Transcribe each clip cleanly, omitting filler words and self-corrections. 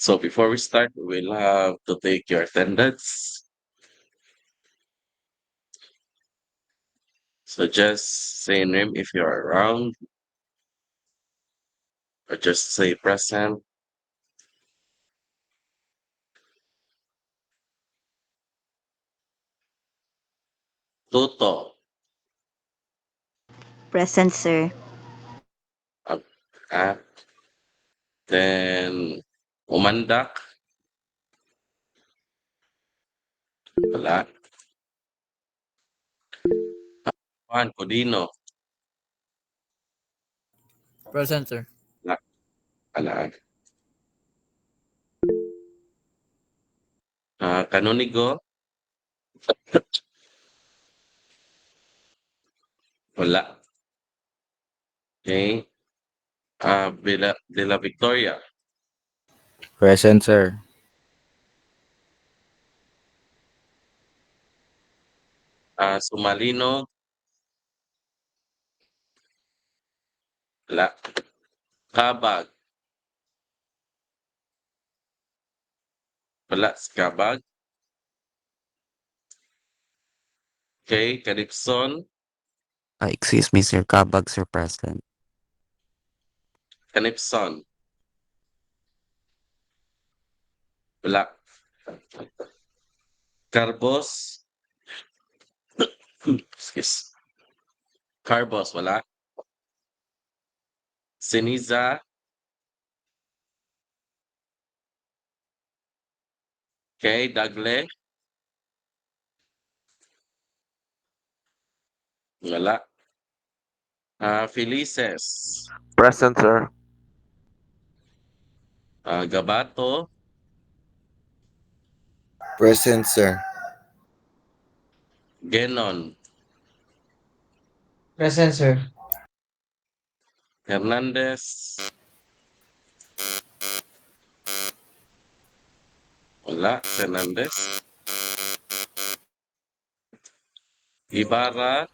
So before we start, we'll have to take your attendance. So just say name if you're around, or just say present. Tuto, Present, sir. uh, ah, then umandak, wala. Juan Codino, Present, sir. wala. Wala. Canonigo, wala. Okay. De la Victoria, Present, sir. Sumalino, wala. Kabag, wala. Kabag. Okay. Canipson, Excuse me, sir. Kabag, sir, present. Canipson, wala. Carbos, excuse. Carbos, wala. Siniza, okay. Dagle, wala. Felices, Present, sir. Gabato, Present, sir. Genon, Present, sir. Hernandez, wala. Hernandez, Ibarra,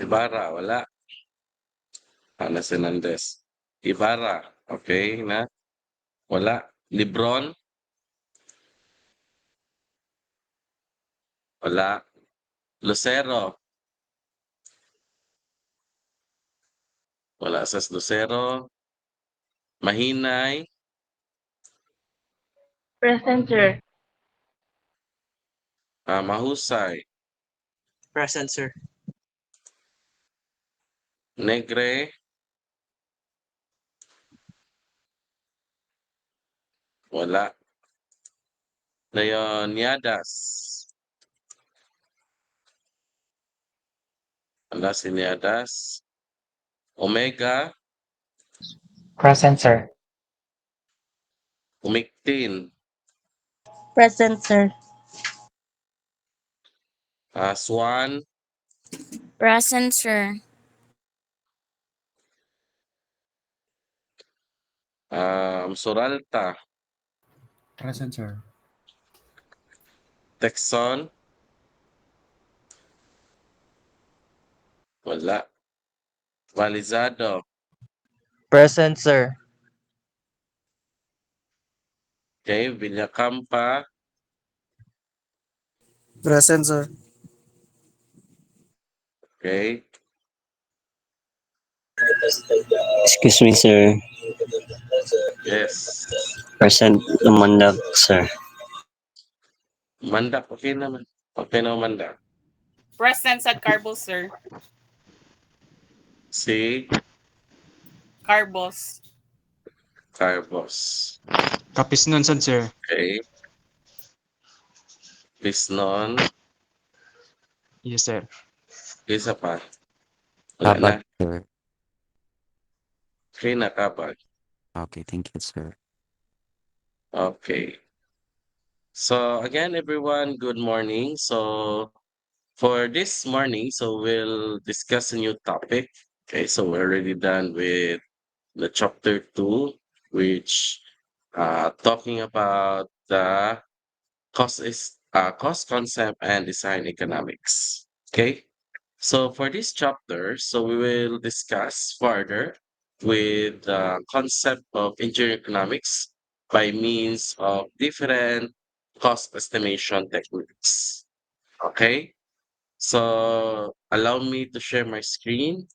Ibarra, wala. Alas Hernandez. Ibarra, okay na. Wala. Lebron, wala. Lucero, wala sa Lucero. Mahinay, Present, sir. Mahusay. Present, sir. Negre, wala. Leonidas, wala si Niadas. Omega, Present, sir. Umiktin, Present, sir. Swan, Present, sir. Suralta, Present, sir. Texon, wala. Valizado, Present, sir. okay. Villacampa, Present, sir. okay. Excuse me, sir. Yes. Present Mandak, sir. Mandak, okay naman. Okay na Mandak. Present sa Carbos, sir. Si Carbos. Carbos, Kapis nun sad, sir. okay. Pisnon, Yes, sir. isa pa. Wala na. Kabag, sir. Okay na kapag. Okay, thank you, sir. Okay. So again, everyone, good morning. So for this morning, so we'll discuss a new topic. Okay, so we're already done with the chapter two, which talking about the cost concept and design economics. Okay, so for this chapter, so we will discuss further with the concept of engineering economics by means of different cost estimation techniques. Okay, so allow me to share my screen.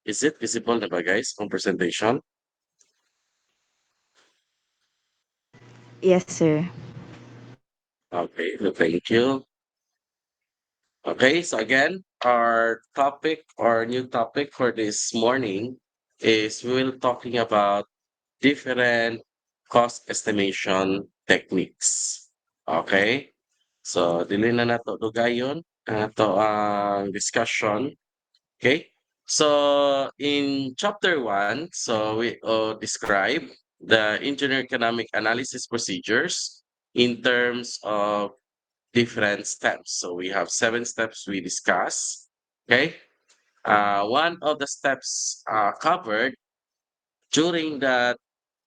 Is it visible na ba guys on presentation? Yes, sir. Okay, so thank you. Okay, so again, our topic or new topic for this morning is we will talking about different cost estimation techniques. Okay? So, dili na nato dugayon ang ato ang discussion. Okay? So, in chapter 1, so we describe the engineer economic analysis procedures in terms of different steps. So, we have 7 steps we discuss. Okay? One of the steps covered during that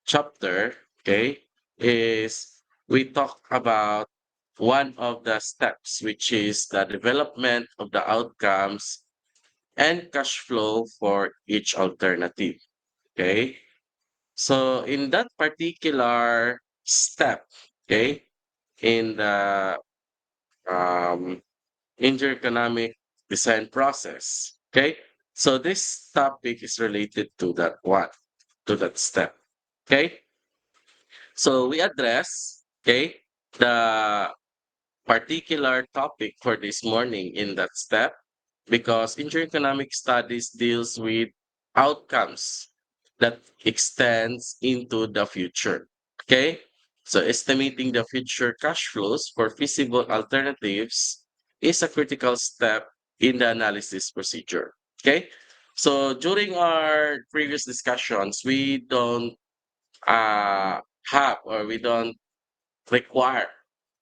chapter, okay, is we talk about one of the steps, which is the development of the outcomes and cash flow for each alternative. Okay. So in that particular step, okay, in the um, intereconomic design process, okay, so this topic is related to that one, to that step. Okay. So we address, okay, the particular topic for this morning in that step because economic studies deals with outcomes that extends into the future. Okay? So estimating the future cash flows for feasible alternatives is a critical step in the analysis procedure. Okay? So during our previous discussions, we don't uh, have or we don't require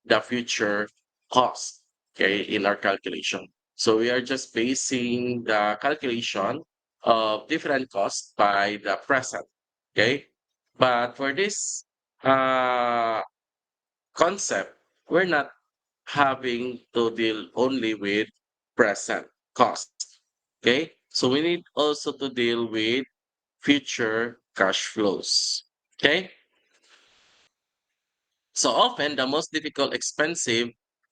the future cost, okay, in our calculation. So we are just basing the calculation of different costs by the present, okay? But for this uh, concept, we're not having to deal only with present cost, okay? So we need also to deal with future cash flows, okay? So often, the most difficult, expensive,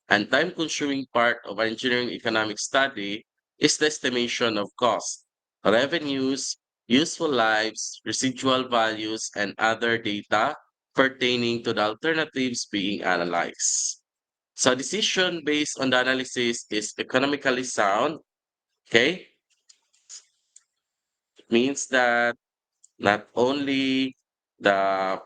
and time consuming part of an engineering economic study is the estimation of cost, revenues, useful lives, residual values, and other data pertaining to the alternatives being analyzed. So, decision based on the analysis is economically sound. Okay, it means that not only the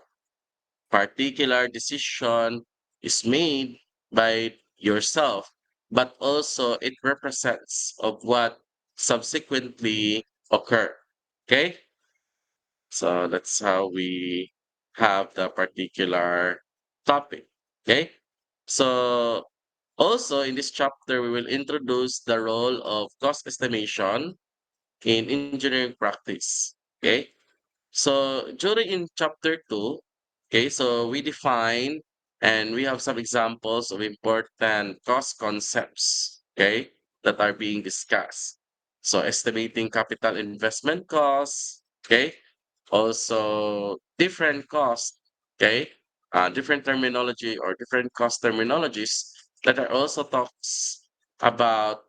particular decision is made by yourself, but also it represents of what subsequently occur. Okay? So that's how we have the particular topic. Okay? So also in this chapter, we will introduce the role of cost estimation in engineering practice. Okay? So during in chapter 2, okay, so we define and we have some examples of important cost concepts, okay, that are being discussed. So estimating capital investment costs, okay, also different costs, okay, different terminology or different cost terminologies that are also talks about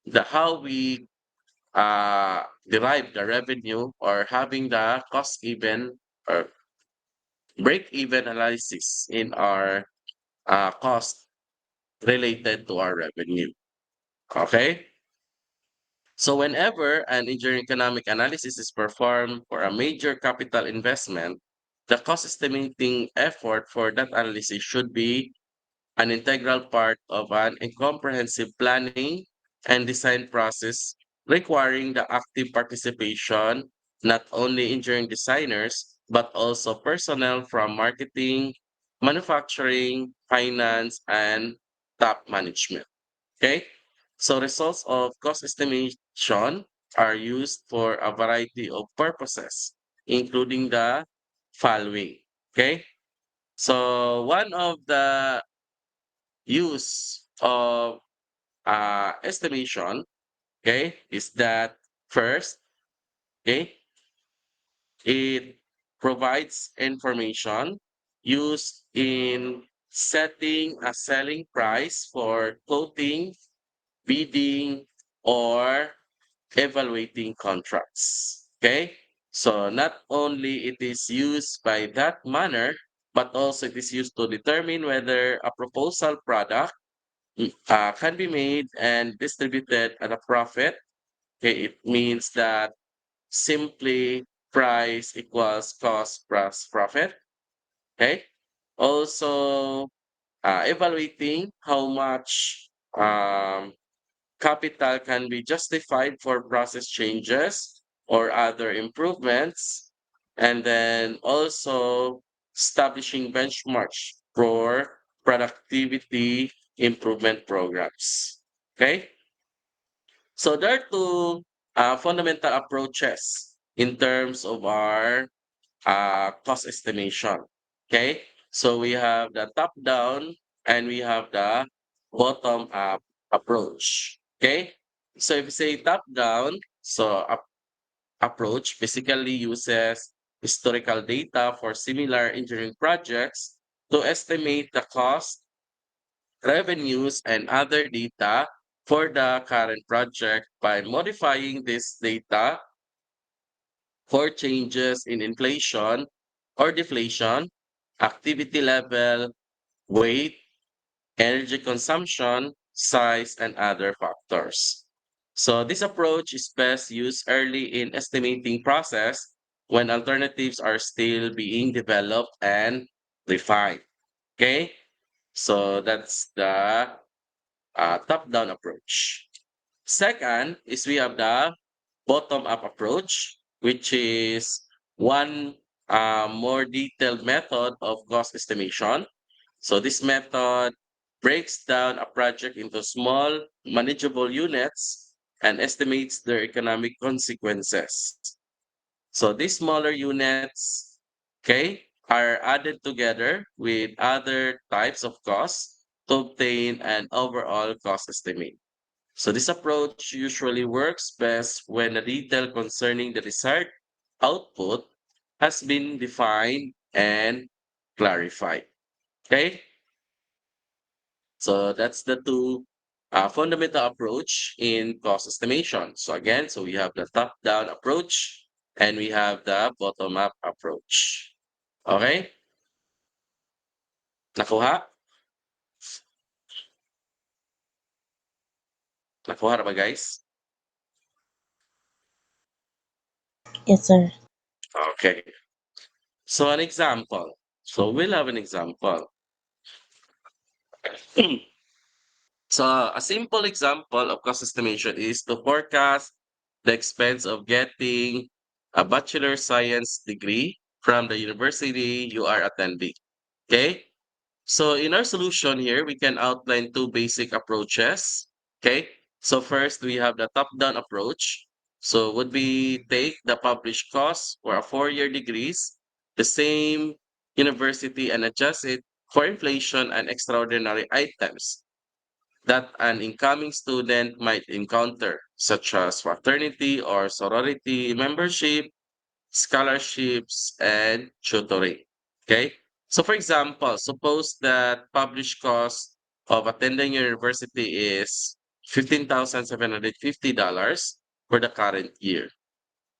the how we derive the revenue or having the cost even or break even analysis in our cost related to our revenue. Okay. So whenever an engineering economic analysis is performed for a major capital investment, the cost estimating effort for that analysis should be an integral part of an comprehensive planning and design process requiring the active participation not only engineering designers but also personnel from marketing, manufacturing, finance, and top management. Okay? So results of cost estimation are used for a variety of purposes, including the following. Okay? So one of the use of estimation, okay, is that first, okay, it provides information used in setting a selling price for quoting, bidding, or evaluating contracts. Okay? So not only it is used by that manner, but also it is used to determine whether a proposal product can be made and distributed at a profit. Okay, it means that simply price equals cost plus profit. Okay. Also, evaluating how much capital can be justified for process changes or other improvements, and then also establishing benchmarks for productivity improvement programs. Okay, so there are two fundamental approaches in terms of our cost estimation. Okay, so we have the top down and we have the bottom up approach. Okay, so if you say top down, so approach basically uses historical data for similar engineering projects to estimate the cost, revenues, and other data for the current project by modifying this data for changes in inflation or deflation, activity level, weight, energy consumption, size, and other factors. So this approach is best used early in estimating process when alternatives are still being developed and refined. Okay, so that's the top-down approach. Second is we have the bottom-up approach, which is one more detailed method of cost estimation. So this method breaks down a project into small, manageable units and estimates their economic consequences. So these smaller units, okay, are added together with other types of costs to obtain an overall cost estimate. So this approach usually works best when the detail concerning the desired output has been defined and clarified. Okay, so that's the two fundamental approach in cost estimation. So again, so we have the top-down approach and we have the bottom-up approach. Okay, nakuha? Nakuha na ba guys? Yes, sir. Okay. So an example. So we'll have an example. So a simple example of cost estimation is to forecast the expense of getting a bachelor science degree from the university you are attending. Okay? So in our solution here, we can outline two basic approaches. Okay? So first, we have the top-down approach. So would we take the published cost for a four-year degrees, the same university, and adjust it for inflation and extraordinary items that an incoming student might encounter, such as fraternity or sorority membership, scholarships, and tutoring. Okay? So for example, suppose that published cost of attending university is $15,750 for the current year.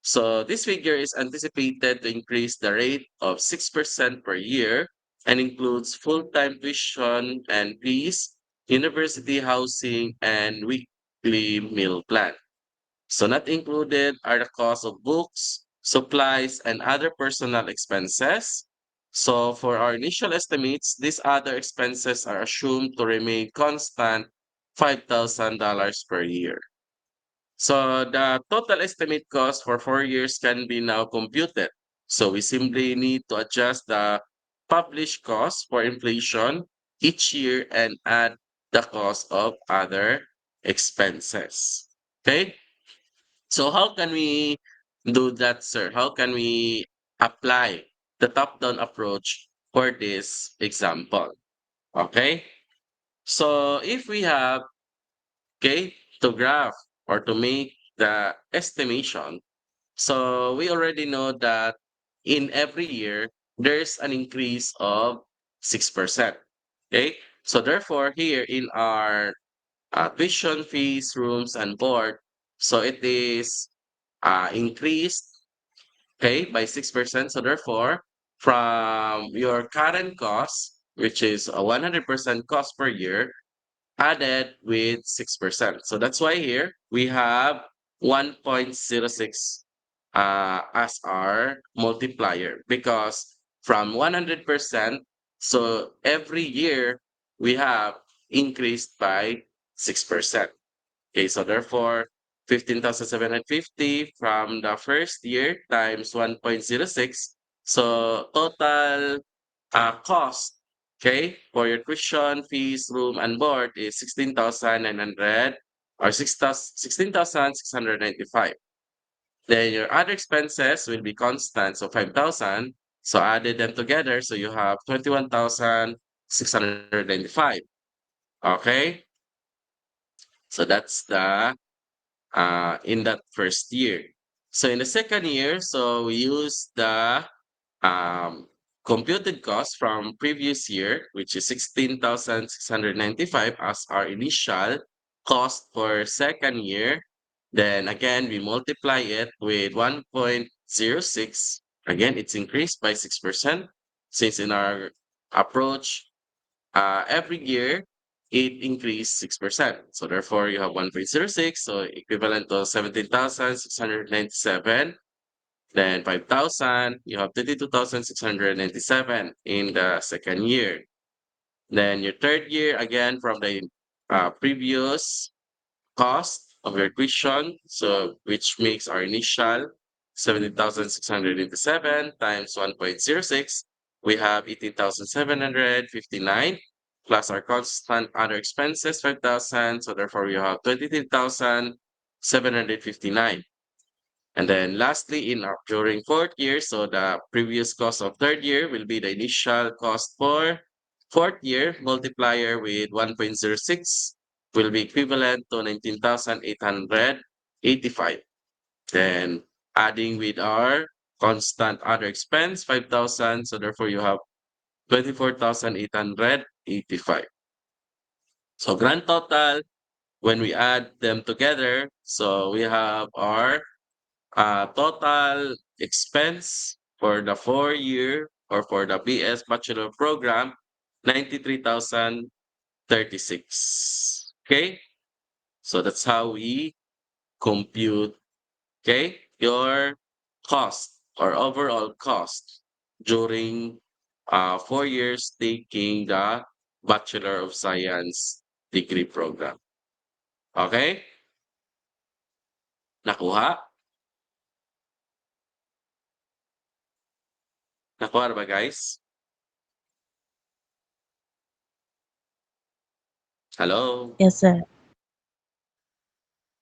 So this figure is anticipated to increase the rate of 6% per year and includes full-time tuition and fees, university housing, and weekly meal plan. So not included are the cost of books, supplies, and other personal expenses. So for our initial estimates, these other expenses are assumed to remain constant $5,000 per year. So the total estimate cost for 4 years can be now computed. So we simply need to adjust the publish costs for inflation each year and add the cost of other expenses. Okay? So how can we do that, sir? How can we apply the top-down approach for this example? Okay? So if we have, okay, to graph or to make the estimation, so we already know that in every year, there's an increase of 6%. Okay? So therefore, here in our tuition fees, rooms, and board, so it is increased, okay, by 6%. So therefore, from your current cost, which is a 100% cost per year, added with 6%. So that's why here we have 1.06 as our multiplier because from 100%, so every year we have increased by 6%. Okay, so therefore 15,750 from the first year times 1.06. So total cost, okay, for your tuition, fees, room, and board is 16,900 or 16,695. Then your other expenses will be constant, so 5,000. So added them together, so you have 21,695. Okay, so that's the in that first year. So in the second year, so we use the um, computed cost from previous year, which is 16,695 as our initial cost for second year. Then again, we multiply it with 1.06. Again, it's increased by 6% since in our approach, every year it increased 6%. So therefore, you have 1.06, so equivalent to 17,697. Then 5,000, you have 22,697 in the second year. Then your third year, again, from the previous cost of your tuition, so which makes our initial 17,687 times 1.06, we have 18,759 plus our constant other expenses, 5,000. So therefore, we have 23,759. And then lastly, in our during fourth year, so the previous cost of third year will be the initial cost for fourth year multiplier with 1.06 will be equivalent to 19,885. Then adding with our constant other expense, 5,000. So therefore you have 24,885. So grand total, when we add them together, so we have our total expense for the 4 year or for the BS bachelor program, 93,036. Okay? So that's how we compute, okay, your cost or overall cost during 4 years taking the Bachelor of Science degree program. Okay? Nakuha? Nakuha na ba, guys? Hello? Yes, sir.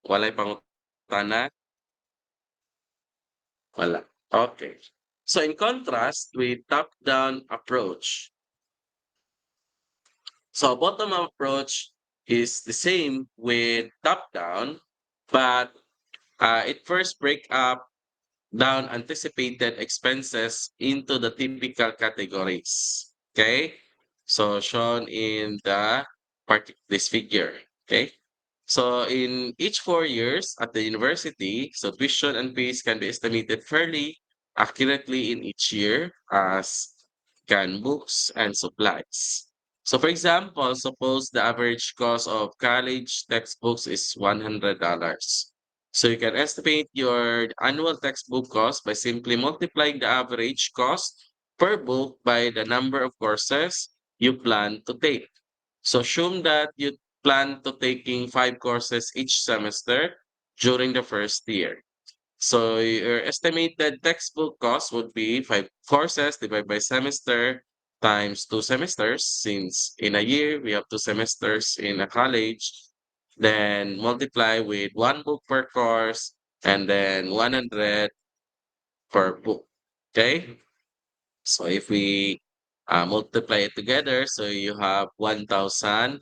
Walay pangutana? Wala. Okay. So in contrast with top-down approach, so bottom-up approach is the same with top-down, but it first break up down anticipated expenses into the typical categories. Okay? So shown in the this figure. Okay? So in each 4 years at the university, so tuition and fees can be estimated fairly accurately in each year as can books and supplies. So for example, suppose the average cost of college textbooks is $100. So you can estimate your annual textbook cost by simply multiplying the average cost per book by the number of courses you plan to take. So assume that you plan to taking 5 courses each semester during the first year. So your estimated textbook cost would be 5 courses divided by semester. times 2 semesters, since in a year we have 2 semesters in a college, then multiply with one book per course, and then 100 per book. Okay? So if we multiply it together, so you have $1,000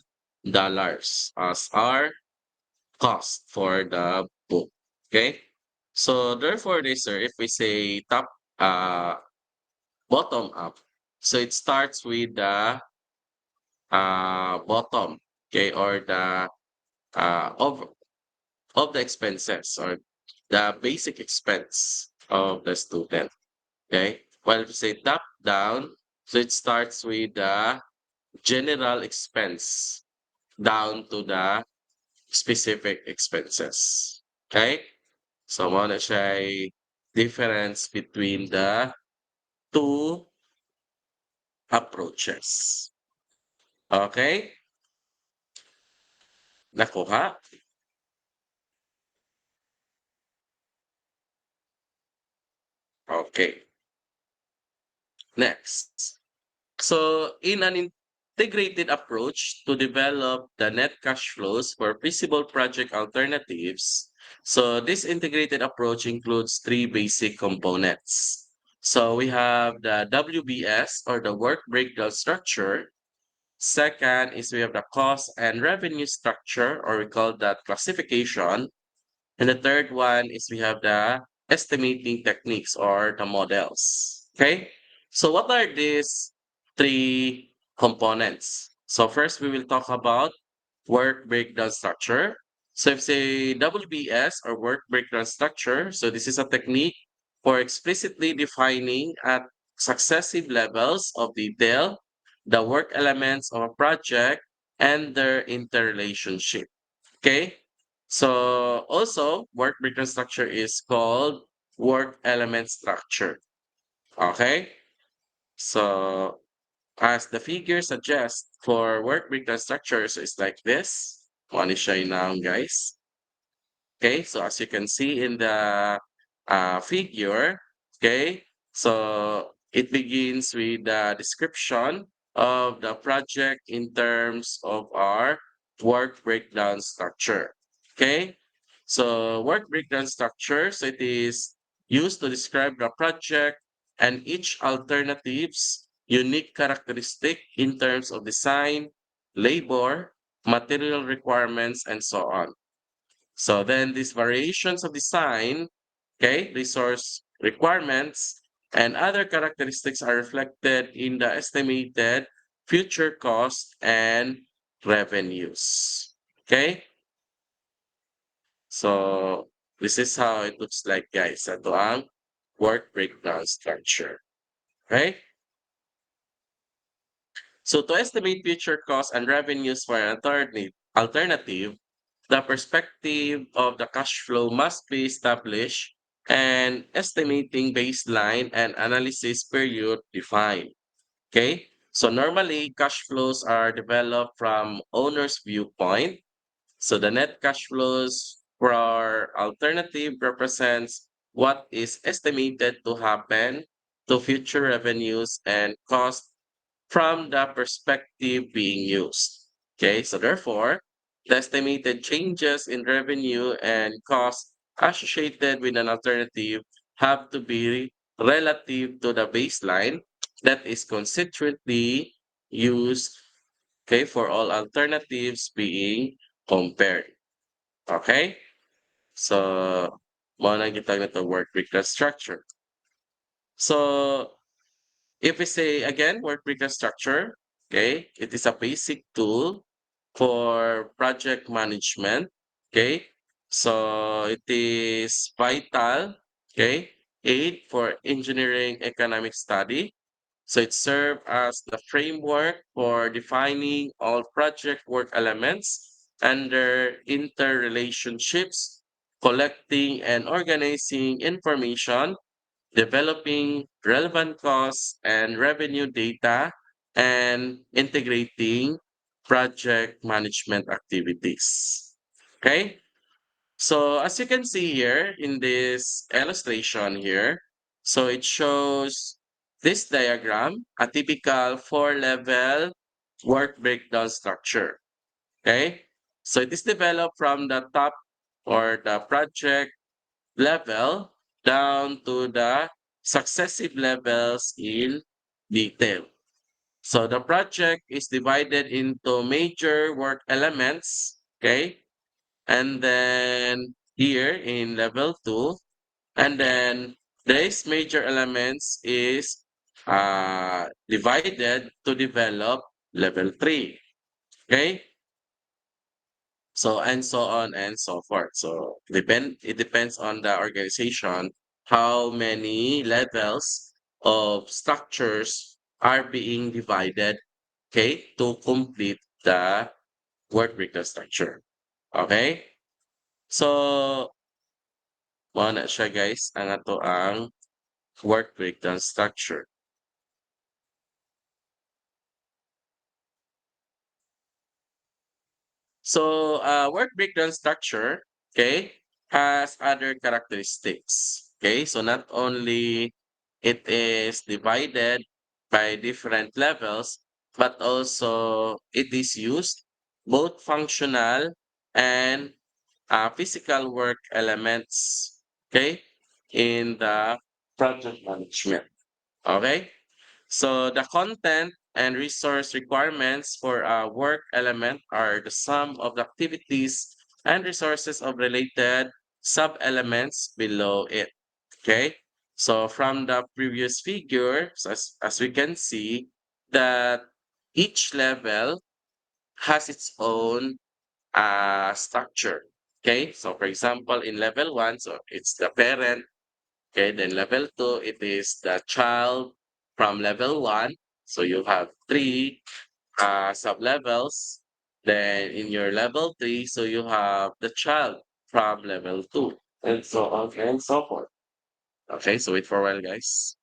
as our cost for the book. Okay? So therefore, this, sir, if we say uh, bottom up, so it starts with the bottom, okay, or the of the expenses, or the basic expense of the student. Okay. While if you say top down, so it starts with the general expense down to the specific expenses. Okay. So mo na siya ay difference between the two approaches. Okay? Nakuha? Okay. Next. So, in an integrated approach to develop the net cash flows for feasible project alternatives, so this integrated approach includes three basic components. So, we have the WBS, or the work breakdown structure. Second is we have the cost and revenue structure, or we call that classification. And the third one is we have the estimating techniques, or the models. Okay. So what are these three components? So first we will talk about work breakdown structure. So if say WBS, or work breakdown structure, so this is a technique for explicitly defining at successive levels of detail the work elements of a project and their interrelationship. Okay. So also work breakdown structure is called work element structure. Okay. So as the figure suggests for work breakdown structures is like this. One is showing now, guys. Okay, so as you can see in the figure, okay, so it begins with the description of the project in terms of our work breakdown structure. Okay, so work breakdown structure, so it is used to describe the project and each alternative's unique characteristic in terms of design, labor, material requirements, and so on. So then these variations of design, okay, resource requirements, and other characteristics are reflected in the estimated future cost and revenues. Okay, so this is how it looks like, guys. Ito ang work breakdown structure. Okay, so to estimate future costs and revenues for an alternative, the perspective of the cash flow must be established and estimating baseline and analysis period defined. Okay? So normally cash flows are developed from owner's viewpoint. So the net cash flows for our alternative represents what is estimated to happen to future revenues and costs from the perspective being used. Okay, so therefore, the estimated changes in revenue and cost associated with an alternative have to be relative to the baseline that is consistently used, okay, for all alternatives being compared. Okay? So, mo na kita na to work weekly structure. So, if we say again, work breakdown structure, okay, it is a basic tool for project management. Okay, so it is vital. Okay, aid for engineering economic study. So it serves as the framework for defining all project work elements and their interrelationships, collecting and organizing information, developing relevant costs and revenue data, and integrating project management activities. Okay, so as you can see here in this illustration here, so it shows this diagram a typical four-level work breakdown structure. Okay? So it is developed from the top or the project level down to the successive levels in detail. So the project is divided into major work elements, okay? And then here in level 2, and then these major elements is divided to develop level 3, okay? So and so on and so forth. So it depends on the organization how many levels of structures are being divided, okay, to complete the work breakdown structure. Okay? So mao na siya guys ang ato ang work breakdown structure. So, work breakdown structure, okay, has other characteristics. Okay, so not only it is divided by different levels, but also it is used both functional and physical work elements, okay, in the project management. Okay. So the content and resource requirements for a work element are the sum of the activities and resources of related sub-elements below it. Okay. So from the previous figures, as we can see, that each level has its own structure. Okay. So for example, in level 1, so it's the parent. Okay, then level 2, it is the child from level 1. So you have three sub-levels. Then in your level 3, so you have the child from level 2, and so on and so forth. Okay, so wait for a while, guys.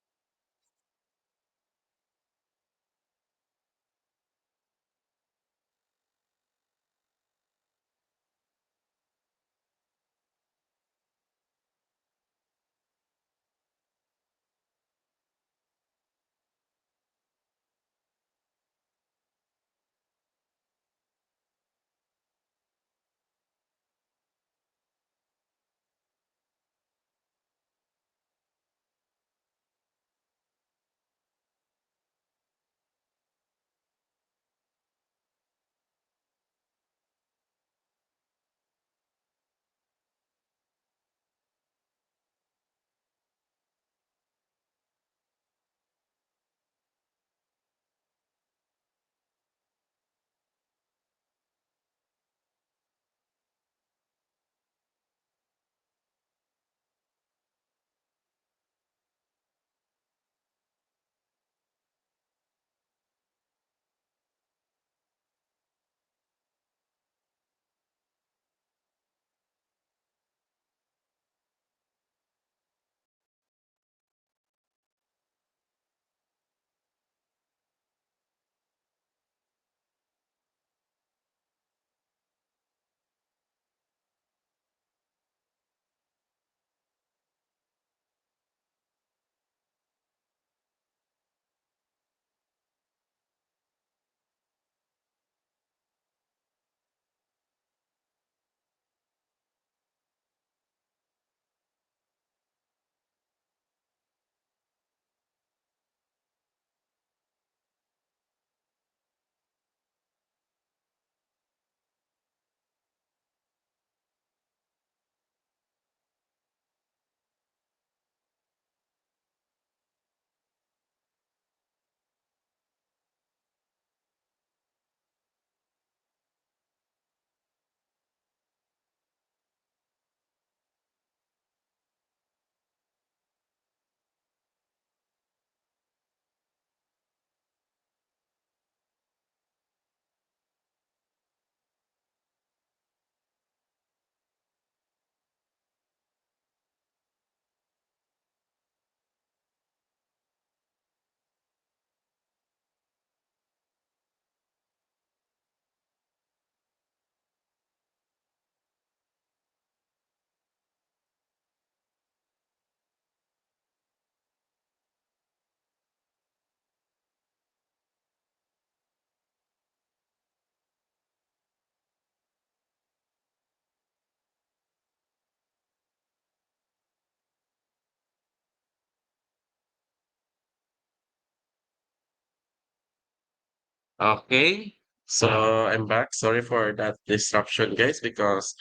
Okay. So I'm back. Sorry for that disruption, guys, because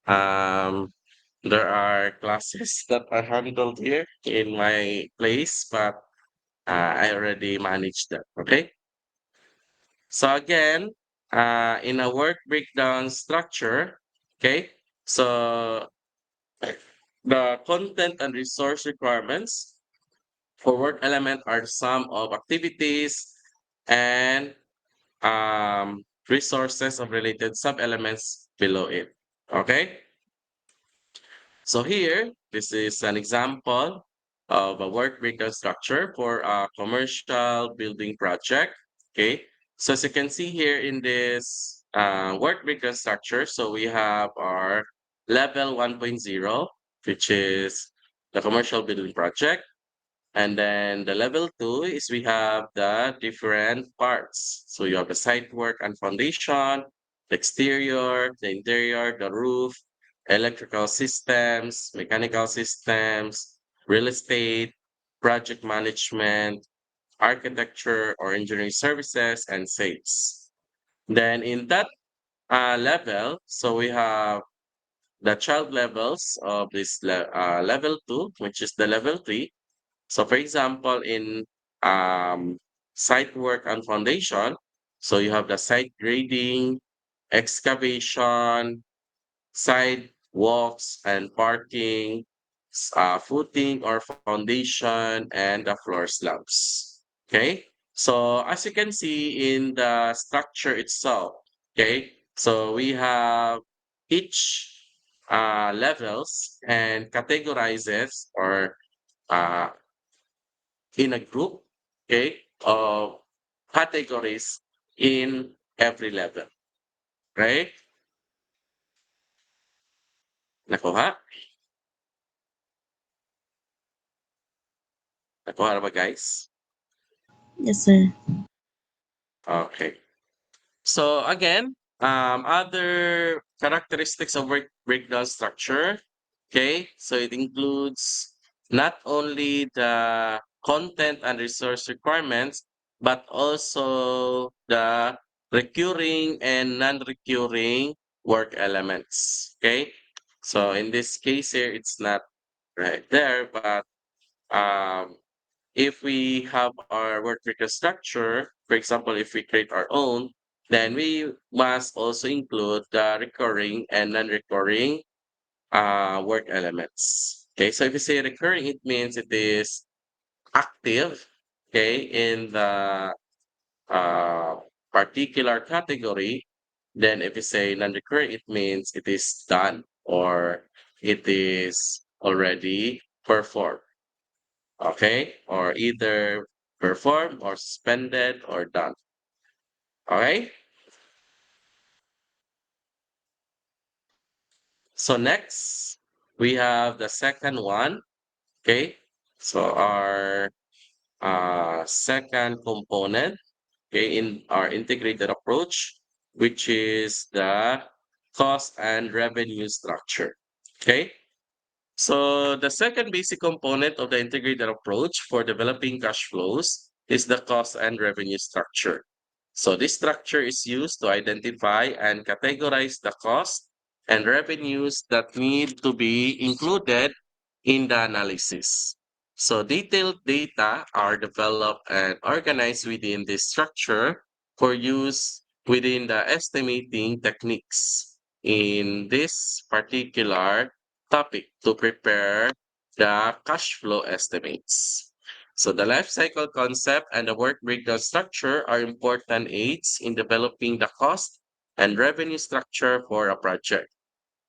um there are classes that are handled here in my place, but I already managed that. Okay. So again, in a work breakdown structure, okay. So the content and resource requirements for work element are some of activities and resources of related sub-elements below it. Okay, so here, this is an example of a work breakdown structure for a commercial building project. Okay, so as you can see here in this work breakdown structure, so we have our level 1.0, which is the commercial building project. And then the level two is we have the different parts. So you have the site work and foundation, the exterior, the interior, the roof, electrical systems, mechanical systems, real estate, project management, architecture or engineering services, and sales. Then in that level, so we have the child levels of this level two, which is the level three. So for example, in site work and foundation, so you have the site grading, excavation, side walks and parking, footing or foundation, and the floor slabs. Okay. So as you can see in the structure itself, okay, so we have each levels and categorizes or uh, in a group, okay, of categories in every level, right? Nakuha? Nakuha na ba, guys? Yes, sir. Okay. So again, other characteristics of work breakdown structure. Okay, so it includes not only the content and resource requirements, but also the recurring and non-recurring work elements. Okay, so in this case here, it's not right there, but um, if we have our work record structure, for example, if we create our own, then we must also include the recurring and non-recurring work elements. Okay, so if you say recurring, it means it is active, okay, in the uh, particular category. Then if you say non-recurring, it means it is done or it is already performed. Okay, or either performed or suspended or done. Okay, so next we have the second one. Okay, so our second component, okay, in our integrated approach, which is the cost and revenue structure. Okay, so the second basic component of the integrated approach for developing cash flows is the cost and revenue structure. So this structure is used to identify and categorize the costs and revenues that need to be included in the analysis. So detailed data are developed and organized within this structure for use within the estimating techniques in this particular topic to prepare the cash flow estimates. So the life cycle concept and the work breakdown structure are important aids in developing the cost and revenue structure for a project.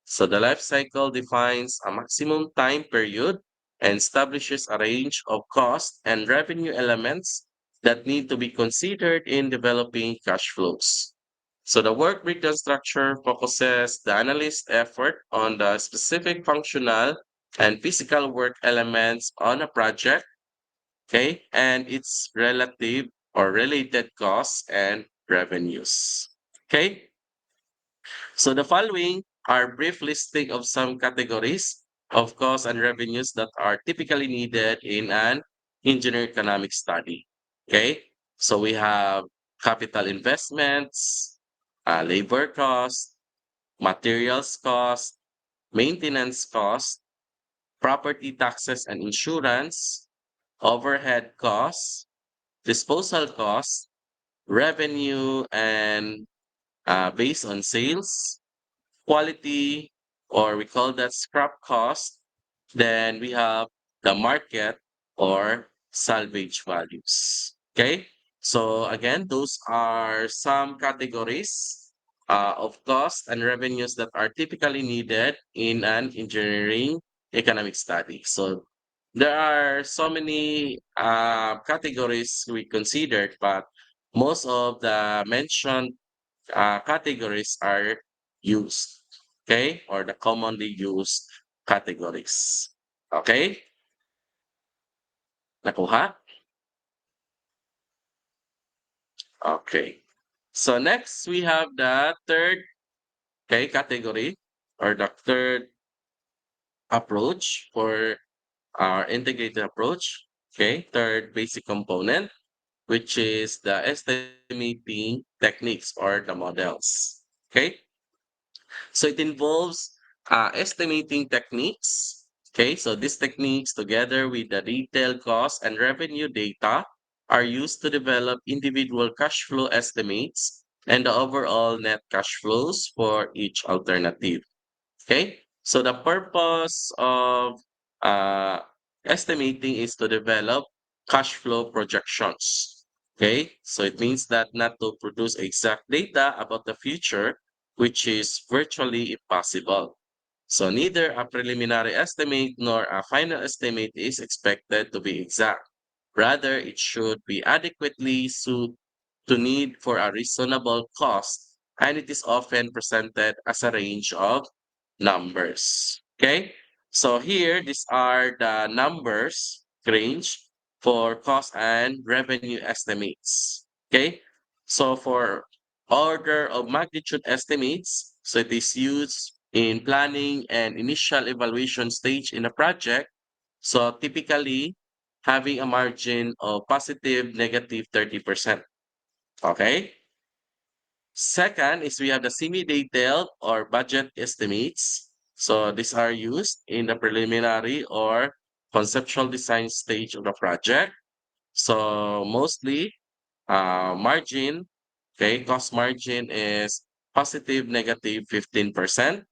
So the life cycle defines a maximum time period and establishes a range of cost and revenue elements that need to be considered in developing cash flows. So the work breakdown structure focuses the analyst effort on the specific functional and physical work elements on a project, okay, and its relative or related costs and revenues. Okay, so the following are brief listing of some categories of costs and revenues that are typically needed in an engineer economic study. Okay, so we have capital investments, labor cost, materials cost, maintenance cost, property taxes and insurance, overhead costs, disposal costs, revenue and based on sales, quality, or we call that scrap cost. Then we have the market or salvage values. Okay. So again, those are some categories of cost and revenues that are typically needed in an engineering economic study. So there are so many categories we considered, but most of the mentioned categories are used, okay, or the commonly used categories. Okay? Nakuha? Okay. So next we have the third, okay, category or the third approach for our integrated approach. Okay, third basic component, which is the estimating techniques or the models. Okay, so it involves estimating techniques. Okay, so these techniques, together with the detailed cost and revenue data, are used to develop individual cash flow estimates and the overall net cash flows for each alternative. Okay, so the purpose of uh, estimating is to develop cash flow projections. Okay, so it means that not to produce exact data about the future, which is virtually impossible. So neither a preliminary estimate nor a final estimate is expected to be exact. Rather, it should be adequately suited to need for a reasonable cost, and it is often presented as a range of numbers. Okay, so here these are the numbers range for cost and revenue estimates. Okay, so for order of magnitude estimates, so it is used in planning and initial evaluation stage in a project. So typically having a margin of positive negative 30%. Okay. Second is we have the semi-detailed or budget estimates. So these are used in the preliminary or conceptual design stage of the project. So mostly margin, okay, cost margin is positive negative 15%.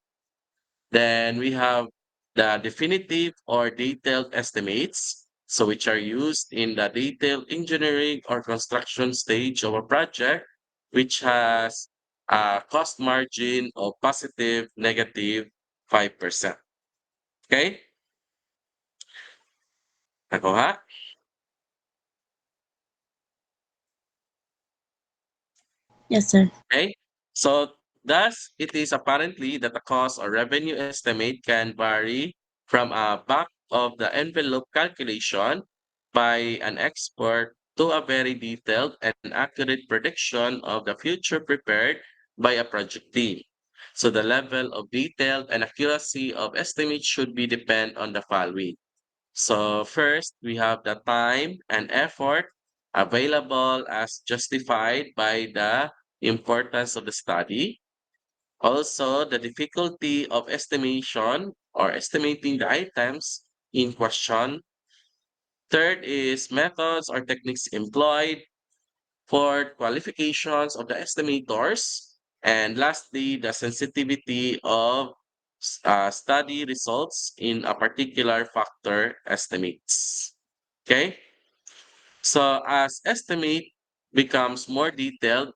Then we have the definitive or detailed estimates, so which are used in the detailed engineering or construction stage of a project, which has a cost margin of positive negative 5%. Okay? Nakuha? Yes, sir. Okay. So thus it is apparently that the cost or revenue estimate can vary from a back of the envelope calculation by an expert to a very detailed and accurate prediction of the future prepared by a project team. So the level of detail and accuracy of estimates should be depend on the following. So first, we have the time and effort available as justified by the importance of the study. Also, the difficulty of estimation or estimating the items in question. Third is methods or techniques employed. Fourth, qualifications of the estimators. And lastly, the sensitivity of study results in a particular factor estimates. Okay? So as estimate becomes more detailed,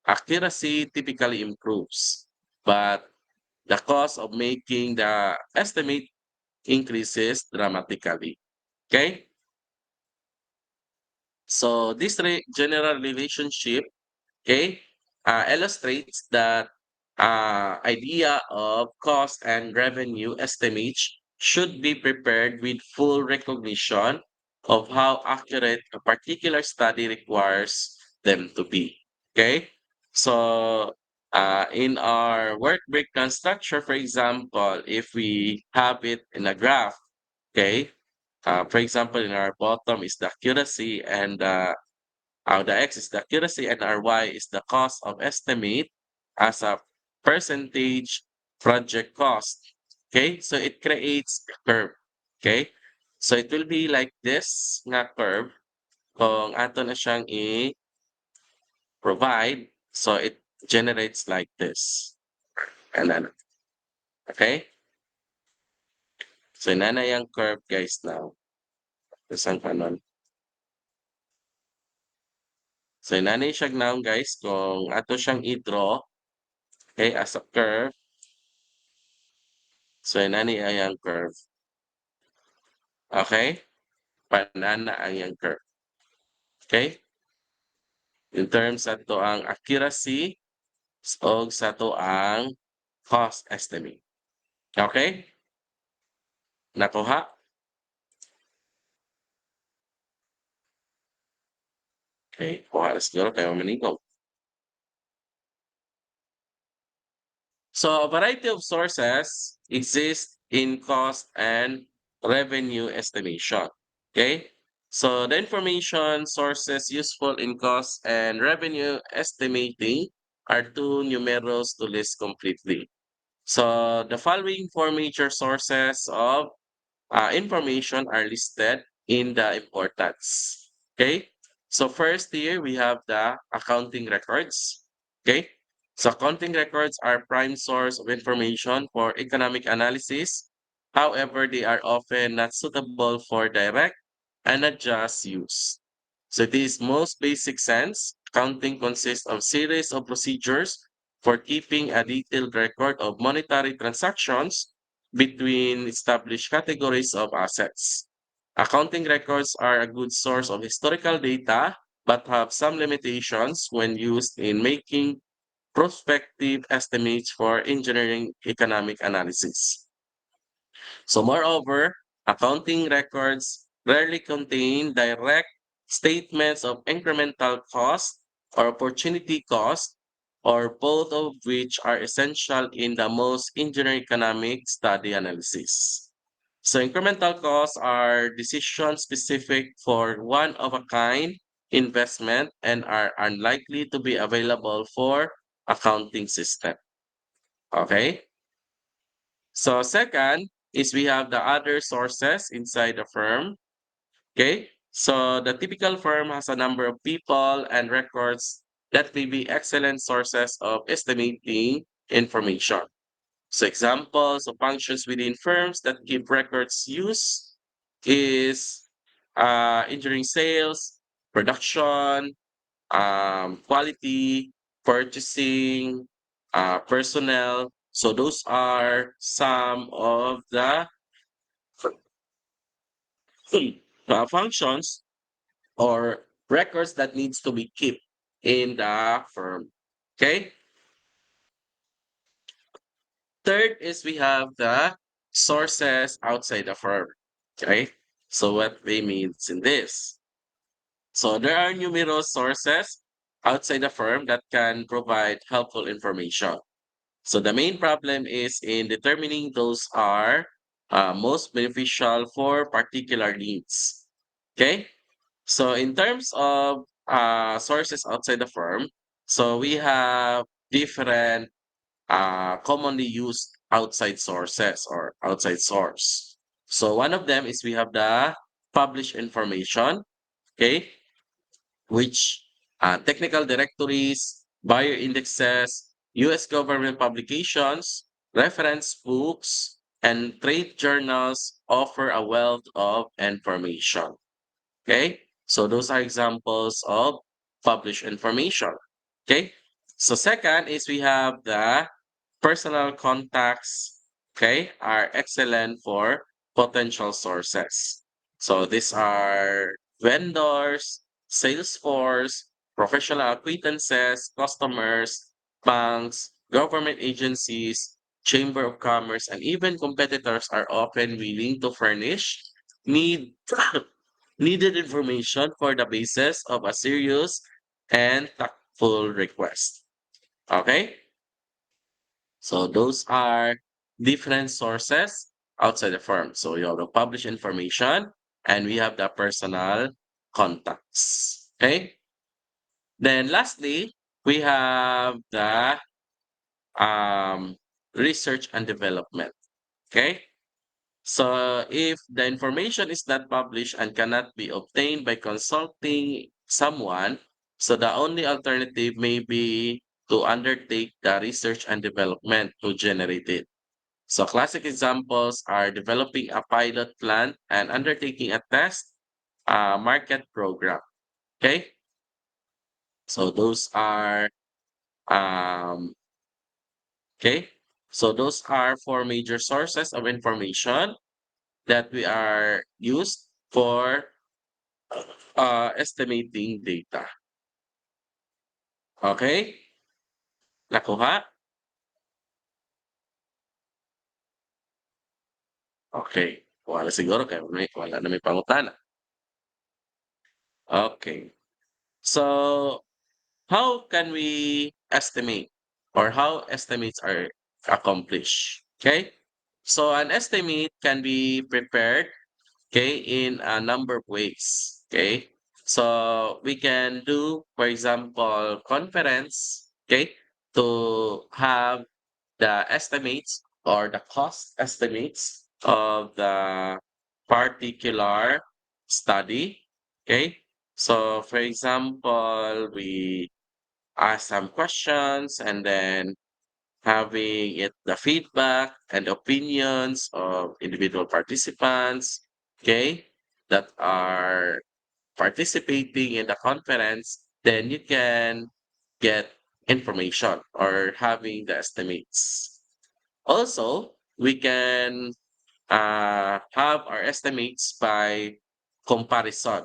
accuracy typically improves, but the cost of making the estimate increases dramatically. Okay? So this general relationship, okay, illustrates that idea of cost and revenue estimates should be prepared with full recognition of how accurate a particular study requires them to be. Okay, so in our work breakdown structure, for example, if we have it in a graph, okay, for example, in our bottom is the accuracy and The X is the accuracy and our Y is the cost of estimate as a percentage project cost. Okay, so it creates a curve. Okay, so it will be like this nga curve kung ato na siyang i-provide. So it generates like this. And then, okay, so nana yung curve guys now. Isang kanon. So nana siya now guys kung ato siyang i-draw, okay, as a curve. So nani ang curve. Okay? Banana ang yang curve. Okay? In terms sa to ang accuracy o sa to ang cost estimate. Okay? Nakuha? Okay. Kuha na siguro kayo maningkong. So a variety of sources exist in cost and revenue estimation. Okay? So the information sources useful in cost and revenue estimating are too numerous to list completely. So the following four major sources of information are listed in the importance. Okay. So first here we have the accounting records. Okay. So accounting records are prime source of information for economic analysis. However, they are often not suitable for direct and unjust use. So this most basic sense, accounting consists of series of procedures for keeping a detailed record of monetary transactions between established categories of assets. Accounting records are a good source of historical data, but have some limitations when used in making prospective estimates for engineering economic analysis. So moreover, accounting records rarely contain direct statements of incremental cost or opportunity cost, or both of which are essential in the most engineering economic study analysis. So incremental costs are decision specific for one of a kind investment and are unlikely to be available for accounting system. Okay? So second is we have the other sources inside the firm. Okay. So the typical firm has a number of people and records that may be excellent sources of estimating information. So examples of functions within firms that keep records use is engineering sales, production, quality, purchasing, personnel. So those are some of the functions or records that needs to be kept in the firm. Okay. Third is we have the sources outside the firm. Okay. So what they means in this. So there are numerous sources outside the firm that can provide helpful information. So the main problem is in determining those are most beneficial for particular needs. Okay. So in terms of sources outside the firm, so we have different commonly used outside sources or outside source. So one of them is we have the published information, okay, which technical directories, buyer indexes, US government publications, reference books, and trade journals offer a wealth of information. Okay, so those are examples of published information. Okay, so second is we have the personal contacts, okay, are excellent for potential sources. So these are vendors, sales force, professional acquaintances, customers, banks, government agencies, chamber of commerce, and even competitors are often willing to furnish need needed information for the basis of a serious and tactful request. Okay? So those are different sources outside the firm. So you have the published information and we have the personal contacts. Okay? Then lastly, we have the um, research and development. Okay. So if the information is not published and cannot be obtained by consulting someone, so the only alternative may be to undertake the research and development to generate it. So classic examples are developing a pilot plant and undertaking a test market program. Okay. So those are um, okay. So those are four major sources of information that we are used for estimating data. Okay? Nakuha? Okay. Wala siguro kaya wala na may pangutana. Okay. So, how can we estimate or how estimates are accomplished? Okay? So, an estimate can be prepared, okay, in a number of ways. Okay? So, we can do, for example, conference, okay, to have the estimates or the cost estimates of the particular study. Okay. So, for example, we ask some questions and then having it the feedback and opinions of individual participants. Okay. That are participating in the conference, then you can get information or having the estimates. Also, we can have our estimates by comparison,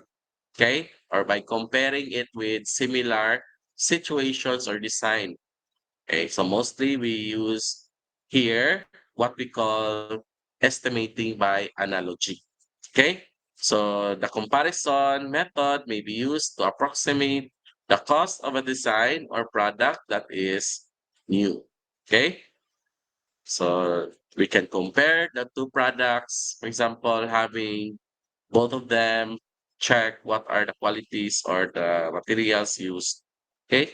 okay? Or by comparing it with similar situations or design. Okay, so mostly we use here what we call estimating by analogy. Okay, so the comparison method may be used to approximate the cost of a design or product that is new. Okay, so we can compare the two products, for example, having both of them, check what are the qualities or the materials used. Okay,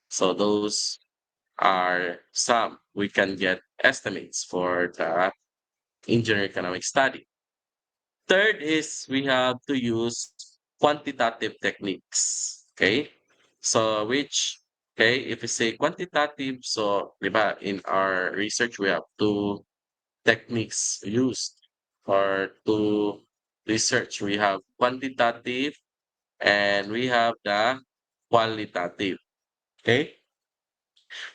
so those are some we can get estimates for the engineering economic study. Third is we have to use quantitative techniques. Okay, so which okay, if we say quantitative, so di ba, in our research we have two techniques used or to research. We have quantitative and we have the qualitative. Okay.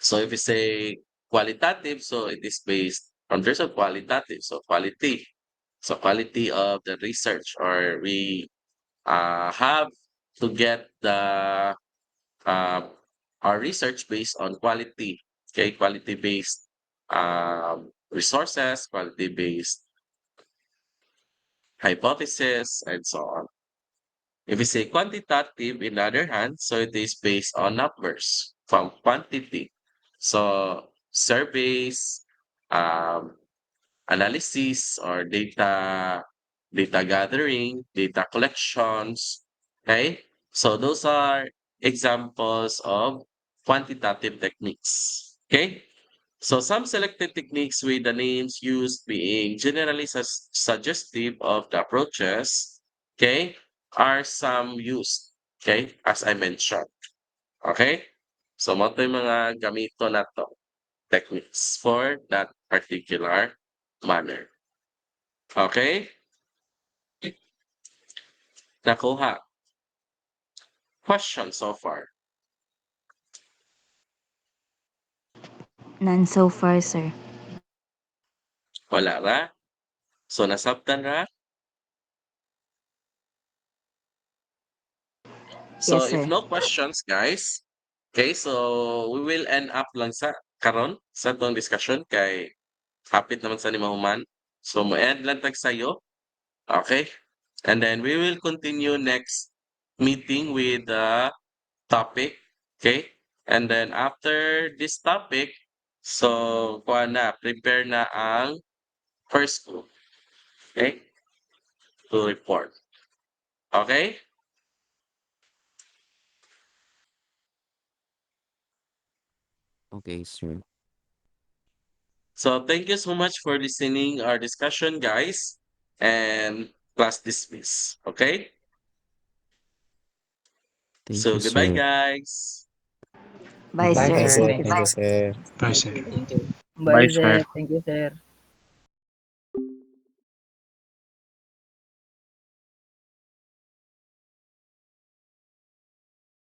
So if we say qualitative, so it is based on terms of qualitative. So quality. So quality of the research or we have to get the uh, our research based on quality. Okay. Quality based resources, quality based hypothesis, and so on. If we say quantitative, in the other hand, so it is based on numbers from quantity. So surveys, um, analysis or data gathering, data collections. Okay. So those are examples of quantitative techniques. Okay. So some selected techniques with the names used being generally suggestive of the approaches, okay, are some used, okay, as I mentioned. Okay? So mo ito yung mga gamito na to, techniques for that particular manner. Okay? Nakuha. Question so far. None so far, sir. Wala ra? So nasabtan ra? So Yes, if sir. no questions, guys, okay, so we will end up lang sa karon sa tong discussion kay hapit naman sa ni mahuman. So mo-end lang tag sayo. Okay? And then we will continue next meeting with the topic. Okay? And then after this topic, so kuha na, prepare na ang first group. Okay? To report. Okay? Okay, sir. So thank you so much for listening our discussion, guys, and class dismiss. Okay. Thank you, So goodbye, sir. guys. Bye, Bye, sir. sir. Thank you, Thank you, sir. sir. Bye, sir. Bye, sir. Thank you, sir.